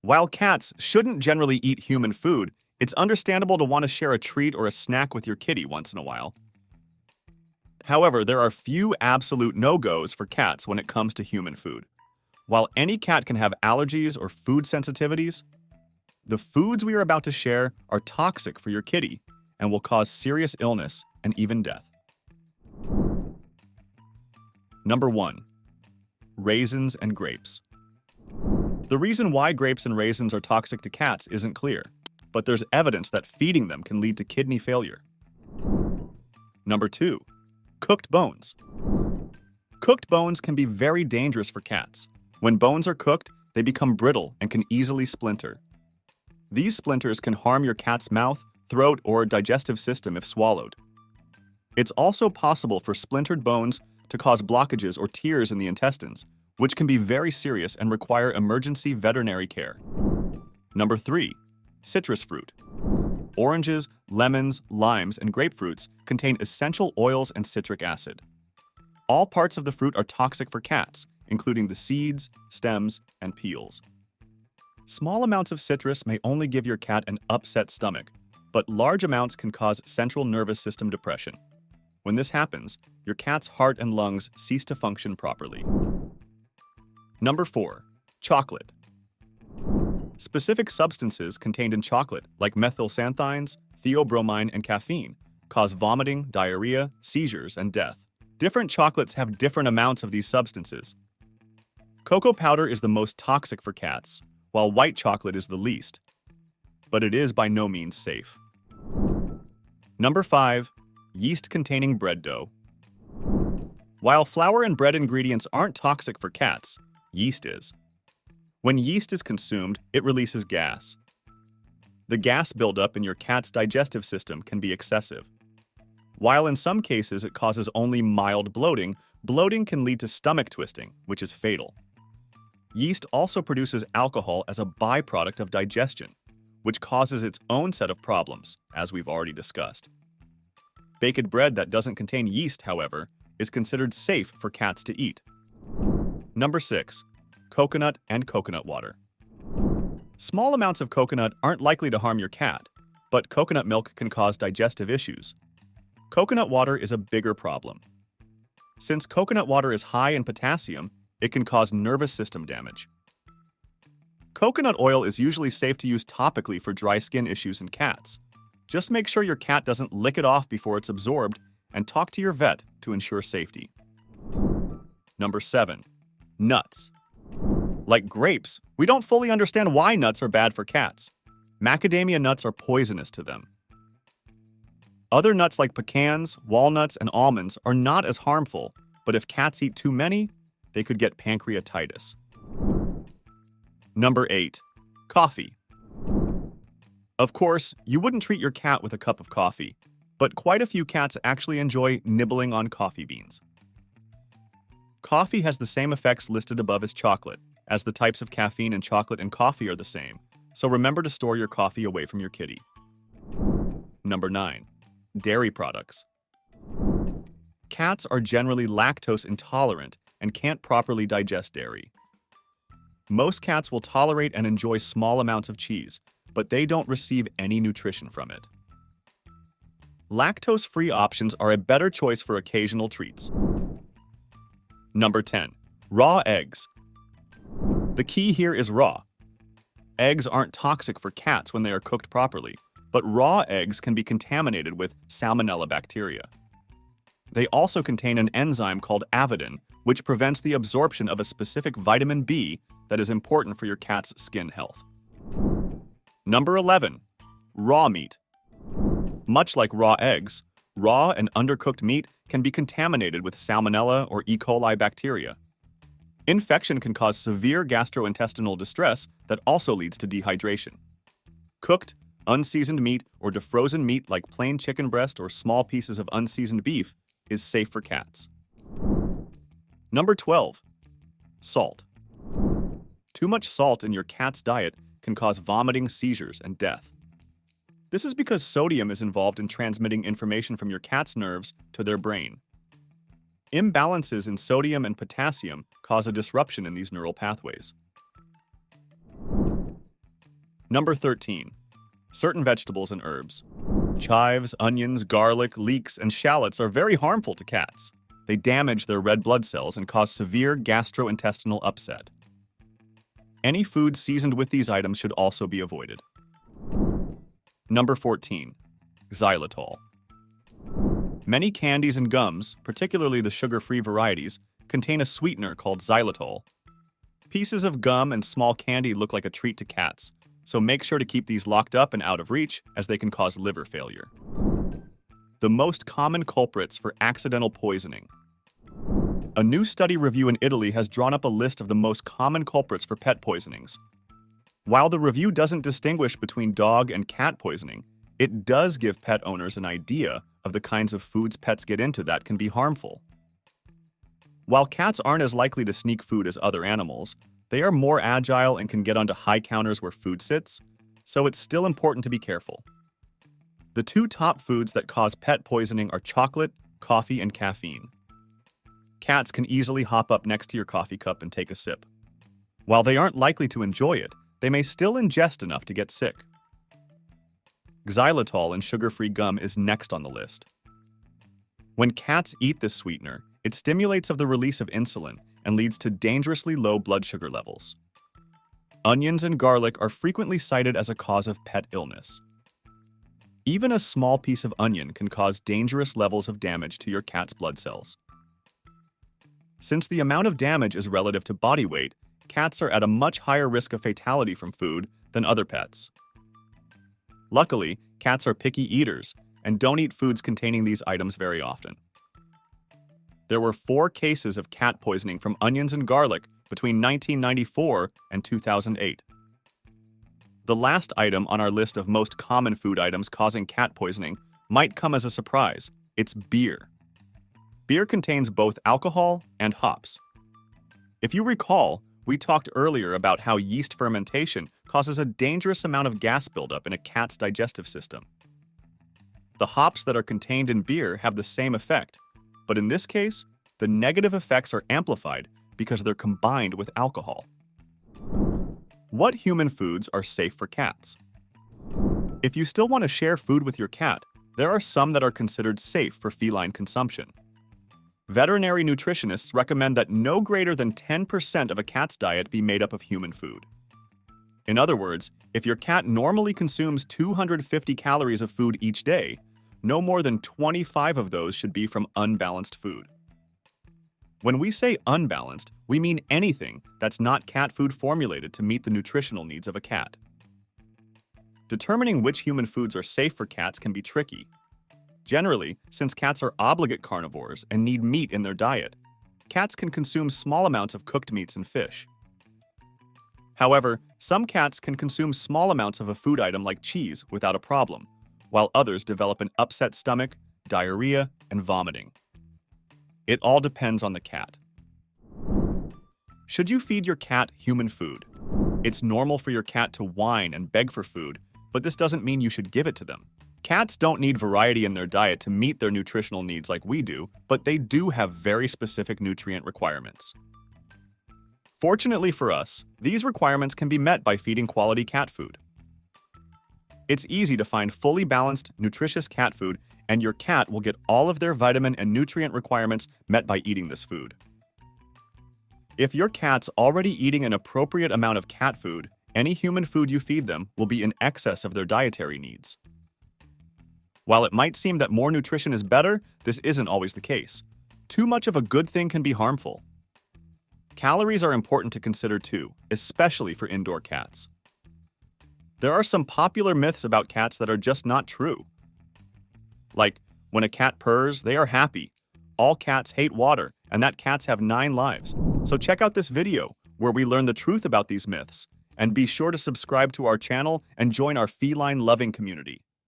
While cats shouldn't generally eat human food, it's understandable to want to share a treat or a snack with your kitty once in a while. However, there are few absolute no-goes for cats when it comes to human food. While any cat can have allergies or food sensitivities, the foods we are about to share are toxic for your kitty and will cause serious illness and even death. Number 1. Raisins and grapes. The reason why grapes and raisins are toxic to cats isn't clear, but there's evidence that feeding them can lead to kidney failure. Number 2. Cooked bones. Cooked bones can be very dangerous for cats. When bones are cooked, they become brittle and can easily splinter. These splinters can harm your cat's mouth, throat, or digestive system if swallowed. It's also possible for splintered bones to cause blockages or tears in the intestines, which can be very serious and require emergency veterinary care. Number 3. Citrus fruit. Oranges, lemons, limes, and grapefruits contain essential oils and citric acid. All parts of the fruit are toxic for cats, including the seeds, stems, and peels. Small amounts of citrus may only give your cat an upset stomach, but large amounts can cause central nervous system depression. When this happens, your cat's heart and lungs cease to function properly. Number 4. Chocolate. Specific substances contained in chocolate, like methylxanthines, theobromine, and caffeine, cause vomiting, diarrhea, seizures, and death. Different chocolates have different amounts of these substances. Cocoa powder is the most toxic for cats, while white chocolate is the least. But it is by no means safe. Number 5. Yeast-containing bread dough. While flour and bread ingredients aren't toxic for cats, yeast is. When yeast is consumed, it releases gas. The gas buildup in your cat's digestive system can be excessive. While in some cases it causes only mild bloating, bloating can lead to stomach twisting, which is fatal. Yeast also produces alcohol as a byproduct of digestion, which causes its own set of problems, as we've already discussed. Baked bread that doesn't contain yeast, however, is considered safe for cats to eat. Number 6. Coconut and coconut water. Small amounts of coconut aren't likely to harm your cat, but coconut milk can cause digestive issues. Coconut water is a bigger problem. Since coconut water is high in potassium, it can cause nervous system damage. Coconut oil is usually safe to use topically for dry skin issues in cats. Just make sure your cat doesn't lick it off before it's absorbed, and talk to your vet to ensure safety. Number 7. Nuts. Like grapes, we don't fully understand why nuts are bad for cats. Macadamia nuts are poisonous to them. Other nuts like pecans, walnuts, and almonds are not as harmful, but if cats eat too many, they could get pancreatitis. Number 8. Coffee. Of course, you wouldn't treat your cat with a cup of coffee, but quite a few cats actually enjoy nibbling on coffee beans. Coffee has the same effects listed above as chocolate, as the types of caffeine in chocolate and coffee are the same, so remember to store your coffee away from your kitty. Number 9. Dairy products. Cats are generally lactose intolerant and can't properly digest dairy. Most cats will tolerate and enjoy small amounts of cheese, but they don't receive any nutrition from it. Lactose-free options are a better choice for occasional treats. Number 10. Raw eggs. The key here is raw. Eggs aren't toxic for cats when they are cooked properly, but raw eggs can be contaminated with salmonella bacteria. They also contain an enzyme called avidin, which prevents the absorption of a specific vitamin B that is important for your cat's skin health. Number 11. Raw meat. Much like raw eggs, raw and undercooked meat can be contaminated with salmonella or E. coli bacteria. Infection can cause severe gastrointestinal distress that also leads to dehydration. Cooked, unseasoned meat or defrozen meat like plain chicken breast or small pieces of unseasoned beef is safe for cats. Number 12. Salt. Too much salt in your cat's diet can cause vomiting, seizures, and death. This is because sodium is involved in transmitting information from your cat's nerves to their brain. Imbalances in sodium and potassium cause a disruption in these neural pathways. Number 13. Certain vegetables and herbs. Chives, onions, garlic, leeks, and shallots are very harmful to cats. They damage their red blood cells and cause severe gastrointestinal upset. Any food seasoned with these items should also be avoided. Number 14. Xylitol. Many candies and gums, particularly the sugar-free varieties, contain a sweetener called xylitol. Pieces of gum and small candy look like a treat to cats, so make sure to keep these locked up and out of reach, as they can cause liver failure. The most common culprits for accidental poisoning. A new study review in Italy has drawn up a list of the most common culprits for pet poisonings. While the review doesn't distinguish between dog and cat poisoning, it does give pet owners an idea of the kinds of foods pets get into that can be harmful. While cats aren't as likely to sneak food as other animals, they are more agile and can get onto high counters where food sits, so it's still important to be careful. The two top foods that cause pet poisoning are chocolate, coffee, and caffeine. Cats can easily hop up next to your coffee cup and take a sip. While they aren't likely to enjoy it, they may still ingest enough to get sick. Xylitol in sugar-free gum is next on the list. When cats eat this sweetener, it stimulates the release of insulin and leads to dangerously low blood sugar levels. Onions and garlic are frequently cited as a cause of pet illness. Even a small piece of onion can cause dangerous levels of damage to your cat's blood cells. Since the amount of damage is relative to body weight, cats are at a much higher risk of fatality from food than other pets. Luckily, cats are picky eaters and don't eat foods containing these items very often. There were 4 cases of cat poisoning from onions and garlic between 1994 and 2008. The last item on our list of most common food items causing cat poisoning might come as a surprise. It's beer. Beer contains both alcohol and hops. If you recall, we talked earlier about how yeast fermentation causes a dangerous amount of gas buildup in a cat's digestive system. The hops that are contained in beer have the same effect, but in this case, the negative effects are amplified because they're combined with alcohol. What human foods are safe for cats? If you still want to share food with your cat, there are some that are considered safe for feline consumption. Veterinary nutritionists recommend that no greater than 10% of a cat's diet be made up of human food. In other words, if your cat normally consumes 250 calories of food each day, no more than 25 of those should be from unbalanced food. When we say unbalanced, we mean anything that's not cat food formulated to meet the nutritional needs of a cat. Determining which human foods are safe for cats can be tricky. Generally, since cats are obligate carnivores and need meat in their diet, cats can consume small amounts of cooked meats and fish. However, some cats can consume small amounts of a food item like cheese without a problem, while others develop an upset stomach, diarrhea, and vomiting. It all depends on the cat. Should you feed your cat human food? It's normal for your cat to whine and beg for food, but this doesn't mean you should give it to them. Cats don't need variety in their diet to meet their nutritional needs like we do, but they do have very specific nutrient requirements. Fortunately for us, these requirements can be met by feeding quality cat food. It's easy to find fully balanced, nutritious cat food, and your cat will get all of their vitamin and nutrient requirements met by eating this food. If your cat's already eating an appropriate amount of cat food, any human food you feed them will be in excess of their dietary needs. While it might seem that more nutrition is better, this isn't always the case. Too much of a good thing can be harmful. Calories are important to consider too, especially for indoor cats. There are some popular myths about cats that are just not true. Like, when a cat purrs, they are happy. All cats hate water, and that cats have 9 lives. So check out this video, where we learn the truth about these myths. And be sure to subscribe to our channel and join our feline-loving community.